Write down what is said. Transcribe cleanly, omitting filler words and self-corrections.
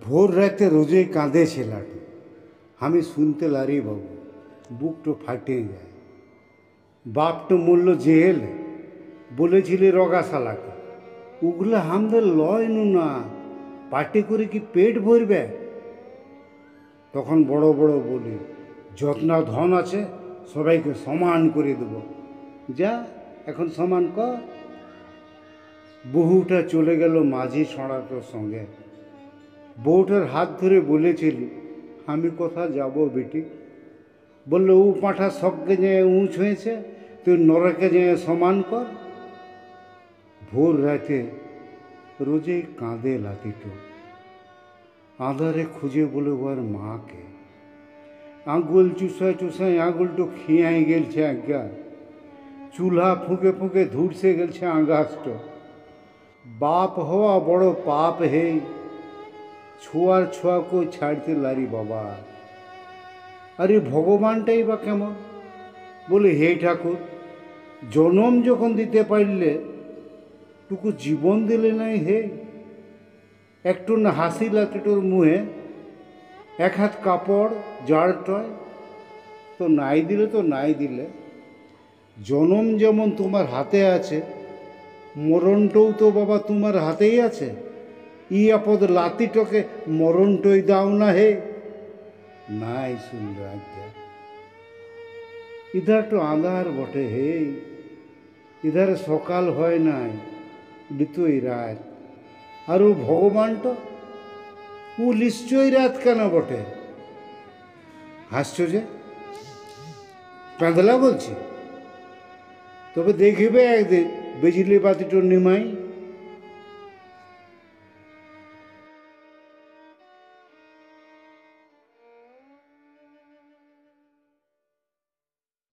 ভোর রাতে রোজই কাঁদে ছেলেটা। আমি শুনতে লারি বাবু, বুকটা ফাটে যায়। বাপটা মূল্য জেল বলেছিলে রগাশালাকে, ওগুলো আমাদের লয় না, পার্টি করে কি পেট ভরবে? তখন বড় বড় বলি, যত্ন ধন আছে সবাইকে সমান করে দেব, যা এখন সমান কর। বহুটা চলে গেল মাঝি ছড়াটার সঙ্গে। বউটার হাত ধরে বলেছিলি, আমি কোথা যাব বেটি? বললো, ও পাঁঠা সবকে যে উঁচ হয়েছে, তুই নরকে যে সমান কর। ভোর রাতে রোজেই কাঁদে লাতিটো, আঁধারে খুঁজে বলে ওর মাকে। আঙুল চুষায় চুষায় আঙুলটো খিয়াই গেলছে আজ্ঞা, চুলহা ফুঁকে ফুঁকে ধুরসে গেলছে আগাছট। বাপ হওয়া বড় পাপ হে, ছোঁয়ার ছোঁয়াকে ছাড়তে লারি বাবা। আরে ভগবানটাই বা কেমন? বলে, হে ঠাকুর, জনম যখন দিতে পারলে টুকু জীবন দিলে নাই হে। একটু না হাসি লাতে তোর মুহে, এক হাত কাপড় জাড় টয়, তো নাই দিলে তো নাই দিলে। জনম যেমন তোমার হাতে আছে, মরণটাও তো বাবা তোমার হাতেই আছে। ই আপদ লাতিটকে মরণটই দাও না হে। নাই শুনল আজ্ঞা, ইধার তো আঁধার বটে হে, ইধারে সকাল হয় নাই, বিতই রাত। আর ও ভগবানটা, ও নিশ্চয়ই রাত কেন বটে? হাসছ যে, পেঁদলা বলছি? তবে দেখিবে একদিন বিজলি বাতিটো নিমাই।